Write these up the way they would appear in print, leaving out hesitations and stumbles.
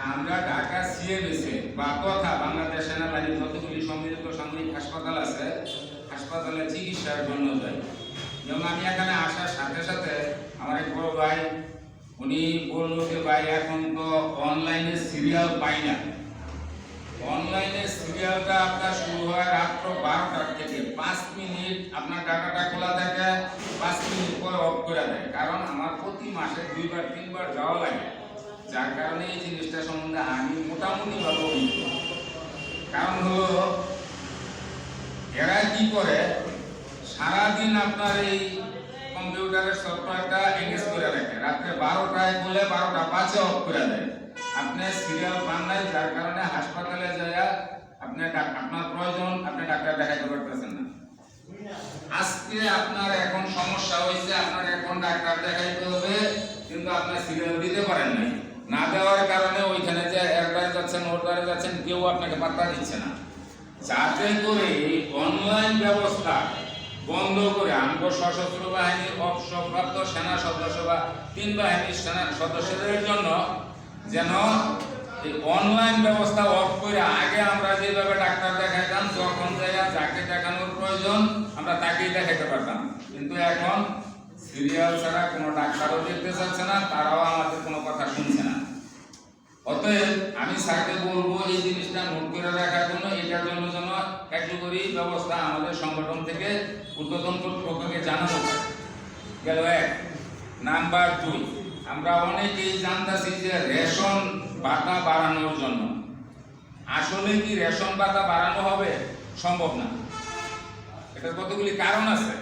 আমরা ঢাকা সিএমএসে বা তথা বাংলাদেশ সেনাবাহিনীর যতগুলি সম্মিলিত সামরিক হাসপাতাল আছে হাসপাতালে চিকিৎসার জন্য যাই। যেমন আমি এখানে আসার সাথে সাথে আমার এক বড় ভাই উনি বলল যে ভাই এখন তো অনলাইনে সিরিয়াল পাই না। অনলাইনে সিরিয়ালটা আপনার শুরু হয় রাত্র 12টার থেকে 5 মিনিট আপনার ডাটাটা খোলা থাকে, 5 মিনিট পরে অফ করে দেয়। কারণ আমার প্রতি মাসে 2বার 3বার যাওয়া লাগে, যার কারণে এই জিনিসটা সম্বন্ধে আমি মোটামুটি ভালো অভিজ্ঞ। কারণ হলো এরা কি করে সারাদিন আপনার এই কম্পিউটারের সফটওয়্যারটা এনগেজ করে রাখে, রাত্রে 12টায় বলে 12টা 5-এ অফ করে দেয়। আপনি সিরিয়াল পান নাই, যার কারণে হাসপাতালে যাইয়া আপনি আপনার প্রয়োজন আপনি ডাক্তার দেখাইতে পারতেছেন না। আজকে আপনার এখন সমস্যা হয়েছে, আপনার এখন ডাক্তার দেখাইতে হবে, কিন্তু আপনি সিরিয়াল দিতে পারেন নাই। না দেওয়ার কারণে ওইখানে যে একবারে যাচ্ছেন ওরবারে যাচ্ছেন, কেউ আপনাকে পাত্তা দিচ্ছে না। যাতে করে এই অনলাইন ব্যবস্থা বন্ধ করে আমগো সশস্ত্র বাহিনীর অবসরপ্রাপ্ত সেনা সদস্য বা 3 বাহিনীর সেনা সদস্যদের জন্য যেন এই অনলাইন ব্যবস্থা অফ করে আগে আমরা যেভাবে ডাক্তার দেখাইতাম তখন যাকে দেখানোর প্রয়োজন আমরা তাকেই দেখাইতে পারতাম, কিন্তু এখন সিরিয়াল ছাড়া কোনো ডাক্তারও দেখতে চাচ্ছে না, তারাও আমাদের কোনো কথা শুনছে না। অতএব আমি স্যারকে বলবো এই জিনিসটা নোট করে রাখার জন্য, এটার জন্য যেন কার্যকরী ব্যবস্থা আমাদের সংগঠন থেকে ঊর্ধ্বতন কর্তৃপক্ষকে জানানো গেল। 1 নাম্বার 2, আমরা অনেকেই জানতাছি যে রেশন ভাতা বাড়ানোর জন্য। আসলে কি রেশন ভাতা বাড়ানো হবে? সম্ভব না। এটার কতগুলি কারণ আছে।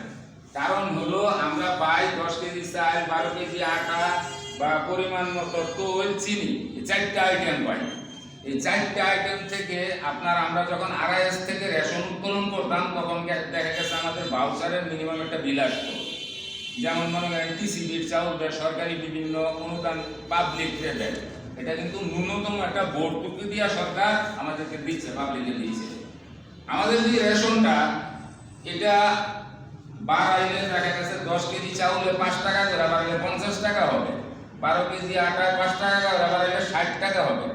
কারণ হলো আমরা পাই 10 কেজি চাল, 12 কেজি আটা বা পরিমাণ মতো তেল, চিনি, এই 4টা আইটেম পাই। এই 4টা আইটেম থেকে আমরা যখন আরআইএস থেকে রেশন উত্তোলন করতাম তখন দেখা গেছে আমাদের ভাউচারের মিনিমাম একটা বিল আসতো। যেমন মনে করেন টিসিবির চাউল দেয়, সরকারি বিভিন্ন অনুদান পাবলিক দেয়, এটা কিন্তু ন্যূনতম একটা ভর্তুকি দিয়া সরকার আমাদেরকে দিচ্ছে, পাবলিকে দিচ্ছে। আমাদের যে রেশনটা এটা বাড়াইলে দেখা গেছে 10 কেজি চাউলে 5 টাকা করে বাড়াইলে 50 টাকা হবে, 12 কেজি আটায় 5 টাকা করে বাড়াইলে 60 টাকা হবে।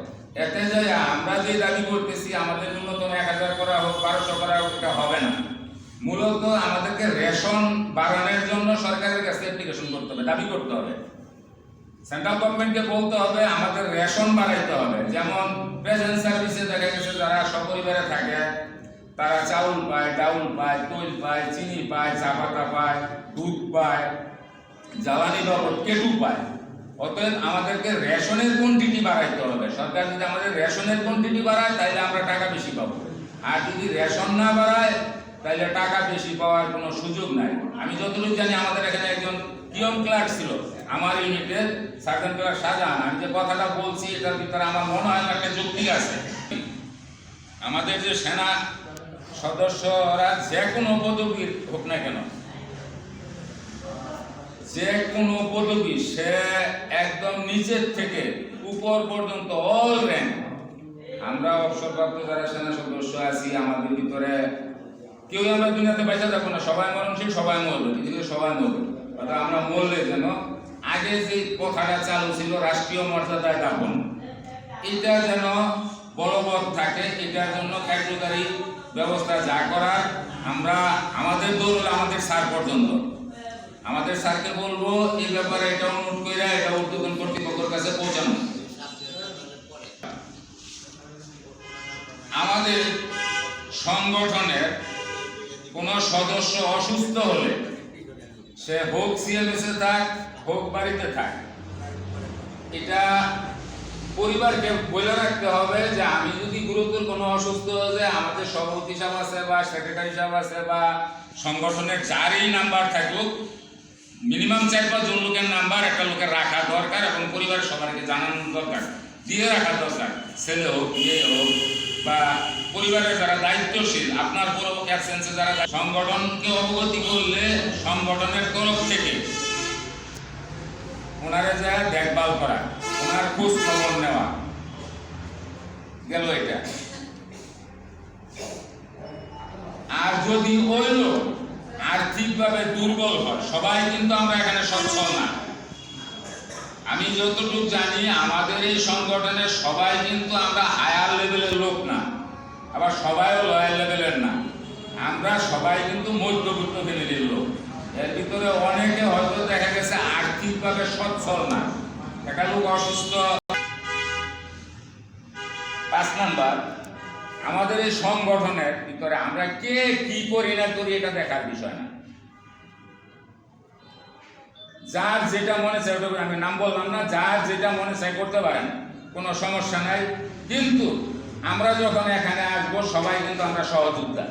এতে যে আমরা যে দাবি করতেছি আমাদের ন্যূনতম 1000 করা হোক 1200 করা হোক, এটা হবে না। মূলত আমাদেরকে রেশন বাড়ানোর জন্য সরকারের কাছে অ্যাপ্লিকেশন করতে হবে, দাবি করতে হবে, সেন্ট্রাল গভর্নমেন্টকে বলতে হবে আমাদের রেশন বাড়াইতে হবে। যেমন প্রেজেন্ট সার্ভিসে দেখা গেছে যারা সপরিবারে থাকে তারা চাউল পায়, ডাউল পায়, তেল পায়, চিনি পায়, চা পাতা পায়, দুধ পায়, জ্বালানি বাবদ কেটু পায়। অতএব আমাদেরকে রেশনের কোয়ান্টিটি বাড়াইতে হবে। সরকার যদি আমাদের রেশনের কোয়ান্টিটি বাড়ায় তাহলে আমরা টাকা বেশি পাবো, আর যদি রেশন না বাড়ায় তাহলে টাকা বেশি পাওয়ার কোনো সুযোগ নাই। আমি যতটুকু জানি আমাদের এখানে একজন পিয়ন ক্লার্ক ছিল আমার ইউনিটের, সার্জেন্ট ক্লার্ক শাহজাহান। আমি যে কথাটা বলছি এটার ভিতরে আমার মনে হয় একটা যুক্তি আছে। আমাদের যে সেনা সদস্যরা যে কোনো পদবীর হোক না কেন, যে কোনো পদবী, সে একদম নিচের থেকে উপর পর্যন্ত অল র্যাঙ্ক। আমরা অবসরপ্রাপ্ত যারা সেনা সদস্য আছি আমাদের ভিতরে কেউ আমরা দুনিয়াতে বেঁচে যাবো না, সবাই মরণশীল, সবাই মরবে, পৃথিবীতে সবাই মরবে। অর্থাৎ আমরা মরলে যেন আগে যে কথাটা চালু ছিল রাষ্ট্রীয় মর্যাদায় দাফন, এটা যেন বলবৎ থাকে। এটার জন্য কার্যকারী ব্যবস্থা যা করার আমরা আমাদের দৌড় আমাদের স্যার পর্যন্ত আমাদের স্যারকে বলবো এই ব্যাপারে এটা নোট করে এটা ঊর্ধ্বতন কর্তৃপক্ষের কাছে পৌঁছানো। আমাদের সংগঠনের কোন সদস্য অসুস্থ হলে সে হোক সিএমএসে থাক হোক বাড়িতে থাক, এটা পরিবারকে বলে রাখতে হবে যে আমি যদি গুরুতর কোনো অসুস্থ হয়ে যায় আমাদের সভাপতি সাহেব আছে বা সেক্রেটারি সাহেব আছে বা সংগঠনের যারই নাম্বার থাকুক, মিনিমাম 4-5 জন লোকের নাম্বার একটা লোকের রাখা দরকার এবং পরিবারের সবাইকে জানানো দরকার, দিয়ে রাখা দরকার। ছেলে হোক মেয়ে হোক বা পরিবারের যারা দায়িত্বশীল, আপনার পুরো অ্যাবসেন্সে যারা সংগঠনকে অবগতি করলে সংগঠনের তরফ থেকে ওনারা যায় দেখভাল করা, ওনার খোঁজ খবর নেওয়া গেল এটা। আর যদি ওই লোক আর্থিকভাবে দুর্বল হয়, সবাই কিন্তু আমরা এখানে সচ্ছল না, আমি যতটুকু জানি আমাদের এই সংগঠনের সবাই কিন্তু আমরা হায়ার লেভেলের লোক না, আবার সবাইও লয়ার লেভেলের না। আমরা সবাই কিন্তু মধ্যবিত্ত ফ্যামিলির লোক। এর ভিতরে অনেকে হয়তো দেখা গেছে আর্থিকভাবে সচ্ছল না, একটা লোক অসুস্থ। 5 নাম্বার, আমাদের এই সংগঠনের ভিতরে আমরা কে কি করি না করি এটা দেখার বিষয় না। যার যেটা মনে চায়, আমি নাম বললাম না, যার যেটা মনে চায় করতে পারেন, কোনো সমস্যা নাই। কিন্তু আমরা যখন এখানে আসবো সবাই কিন্তু আমরা সহযোদ্ধা।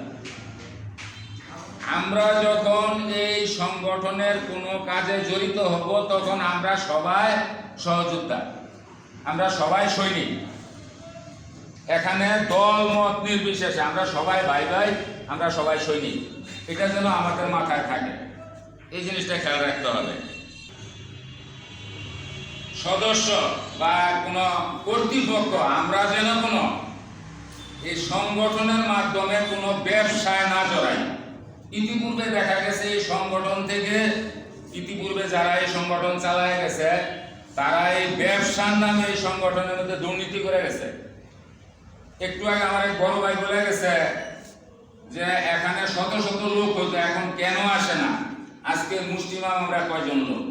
আমরা যখন এই সংগঠনের কোনো কাজে জড়িত হব তখন আমরা সবাই সহযোদ্ধা, আমরা সবাই সৈনিক। এখানে দল মত নির্বিশেষে আমরা সবাই ভাই ভাই, আমরা সবাই সৈনিক। এটা যেন আমাদের মাথায় থাকে, এই জিনিসটা খেয়াল রাখতে হবে। সদস্য বা কোনো কর্তৃপক্ষ আমরা যেন কোনো এই সংগঠনের মাধ্যমে কোনো ব্যবসায় না জড়াই। ইতিপূর্বে দেখা গেছে এই সংগঠন থেকে, ইতিপূর্বে যারা এই সংগঠন চালায় গেছে তারা এই ব্যবসার নামে এই সংগঠনের মধ্যে দুর্নীতি করে গেছে। একটু আগে আমার এক বড় ভাই বলে গেছে যে এখানে শত শত লোক হতো, এখন কেন আসে না? আজকে মুষ্টিমাম আমরা কয়জন লোক।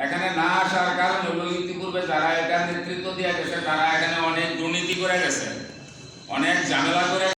এখানে না আসার কারণ হলো ইতিপূর্বে যারা এটা নেতৃত্ব দিয়ে গেছে তারা এখানে অনেক দুর্নীতি করে গেছে, অনেক ঝামেলা করে